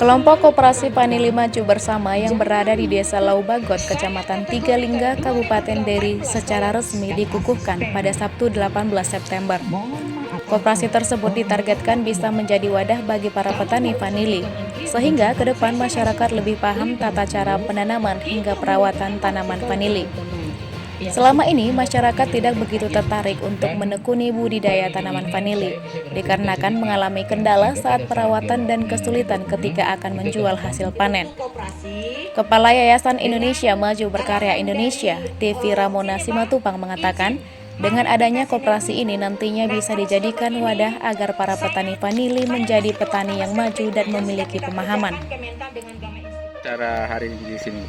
Kelompok Koperasi Panili Maju Bersama yang berada di Desa Laubagot, Kecamatan Tigalingga, Kabupaten Deri secara resmi dikukuhkan pada Sabtu 18 September. Koperasi tersebut ditargetkan bisa menjadi wadah bagi para petani vanili, sehingga ke depan masyarakat lebih paham tata cara penanaman hingga perawatan tanaman vanili. Selama ini, masyarakat tidak begitu tertarik untuk menekuni budidaya tanaman vanili, dikarenakan mengalami kendala saat perawatan dan kesulitan ketika akan menjual hasil panen. Kepala Yayasan Indonesia Maju Berkarya Indonesia, Devi Ramona Simatupang mengatakan, dengan adanya koperasi ini nantinya bisa dijadikan wadah agar para petani vanili menjadi petani yang maju dan memiliki pemahaman. Cara hari ini di sini.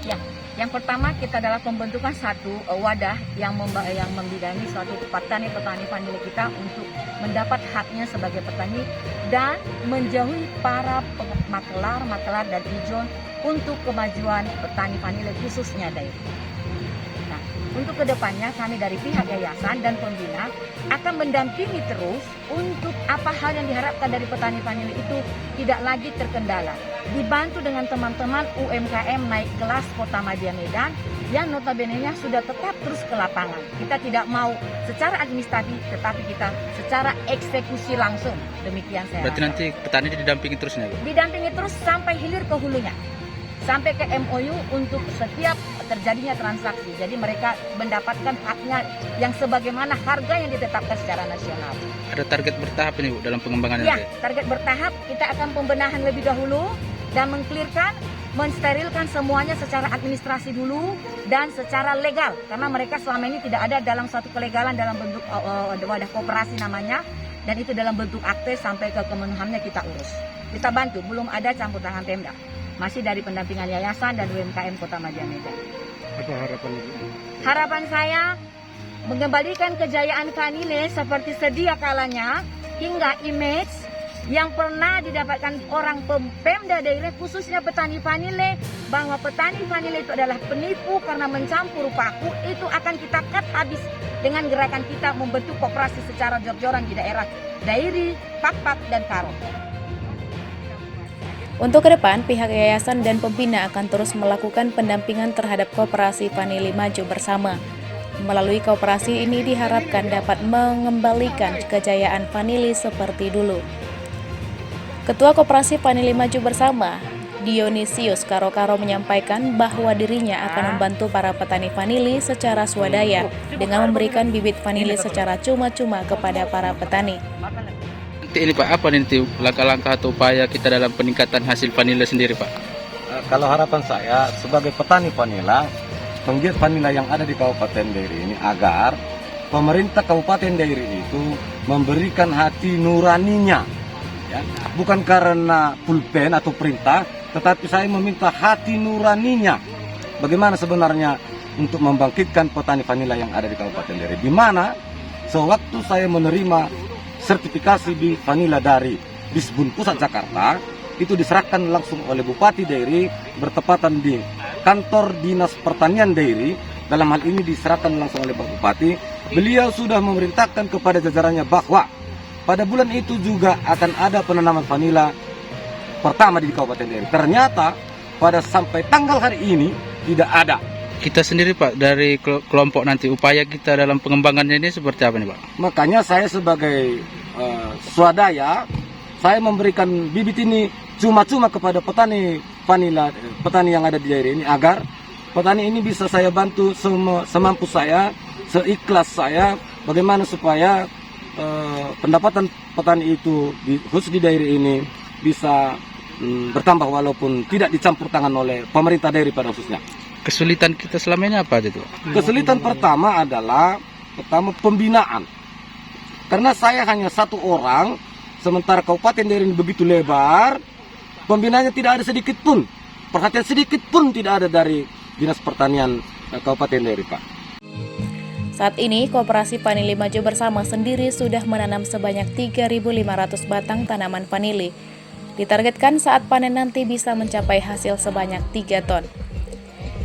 Ya, yang pertama kita adalah pembentukan satu wadah yang membidangi suatu petani-petani vanili kita untuk mendapat haknya sebagai petani dan menjauhi para makelar dan ijon untuk kemajuan petani vanili khususnya dari. Nah, untuk kedepannya kami dari pihak yayasan dan pembina akan mendampingi terus untuk apa hal yang diharapkan dari petani vanili itu tidak lagi terkendala. Dibantu dengan teman-teman UMKM naik kelas Kota Madya Medan yang notabene-nya sudah tetap terus ke lapangan. Kita tidak mau secara administratif, tetapi kita secara eksekusi langsung. Demikian saya. Berarti nanti petani didampingi terus nih, Bu? Didampingi terus sampai hilir ke hulunya. Sampai ke MOU untuk setiap terjadinya transaksi. Jadi mereka mendapatkan haknya yang sebagaimana harga yang ditetapkan secara nasional. Ada target bertahap ini, Bu, dalam pengembangan Ya, nanti? target bertahap. Kita akan pembenahan lebih dahulu dan mengklirkan, mensterilkan semuanya secara administrasi dulu dan secara legal. Karena mereka selama ini tidak ada dalam suatu kelegalan dalam bentuk wadah koperasi namanya. Dan itu dalam bentuk akte sampai ke kemenuhannya kita urus. Kita bantu, belum ada campur tangan Pemda. Masih dari pendampingan yayasan dan UMKM Kota Madya Medan. Apa harapan Ibu? Harapan saya mengembalikan kejayaan vanili seperti sedia kalanya hingga image yang pernah didapatkan orang Pemda daerah khususnya petani vanili, bahwa petani vanili itu adalah penipu karena mencampur paku, itu akan kita cut habis dengan gerakan kita membentuk koperasi secara jor-joran di daerah Dairi, Pak-Pak, dan Karo. Untuk ke depan, pihak yayasan dan pembina akan terus melakukan pendampingan terhadap Koperasi Vanili Maju Bersama. Melalui koperasi ini diharapkan dapat mengembalikan kejayaan vanili seperti dulu. Ketua Koperasi Vanili Maju Bersama, Dionisius Karo-Karo menyampaikan bahwa dirinya akan membantu para petani vanili secara swadaya dengan memberikan bibit vanili secara cuma-cuma kepada para petani. Ini Pak, apa nanti langkah-langkah atau upaya kita dalam peningkatan hasil vanila sendiri, Pak? Kalau harapan saya sebagai petani vanila, penggiat vanila yang ada di Kabupaten Dairi ini, agar pemerintah Kabupaten Dairi itu memberikan hati nuraninya, ya, bukan karena pulpen atau perintah, tetapi saya meminta hati nuraninya. Bagaimana sebenarnya untuk membangkitkan petani vanila yang ada di Kabupaten Dairi, di mana sewaktu saya menerima sertifikasi di vanila dari Disbun Pusat Jakarta, itu diserahkan langsung oleh Bupati Dairi bertepatan di kantor Dinas Pertanian Dairi. Dalam hal ini diserahkan langsung oleh Pak Bupati. Beliau sudah memerintahkan kepada jajarannya bahwa pada bulan itu juga akan ada penanaman vanila pertama di Kabupaten Dairi. Ternyata pada sampai tanggal hari ini tidak ada. Kita sendiri, Pak, dari kelompok nanti, upaya kita dalam pengembangannya ini seperti apa nih, Pak? Makanya saya sebagai swadaya, saya memberikan bibit ini cuma-cuma kepada petani vanila, petani yang ada di daerah ini, agar petani ini bisa saya bantu semampu saya, seikhlas saya, bagaimana supaya pendapatan petani itu khusus di daerah ini bisa bertambah walaupun tidak dicampur tangan oleh pemerintah daerah pada khususnya. Kesulitan kita selama ini apa aja tuh? Kesulitan pertama adalah pembinaan. Karena saya hanya satu orang, sementara Kabupaten Dairi ini begitu lebar, pembinanya tidak ada sedikit pun, perhatian sedikit pun tidak ada dari Dinas Pertanian Kabupaten Dairi, Pak. Saat ini, Koperasi Vanili Maju Bersama sendiri sudah menanam sebanyak 3.500 batang tanaman vanili. Ditargetkan saat panen nanti bisa mencapai hasil sebanyak 3 ton.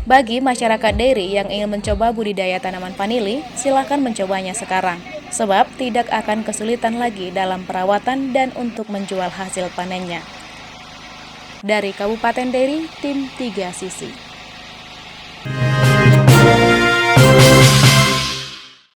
Bagi masyarakat Dairi yang ingin mencoba budidaya tanaman vanili, silakan mencobanya sekarang, sebab tidak akan kesulitan lagi dalam perawatan dan untuk menjual hasil panennya. Dari Kabupaten Deri, tim 3 Sisi.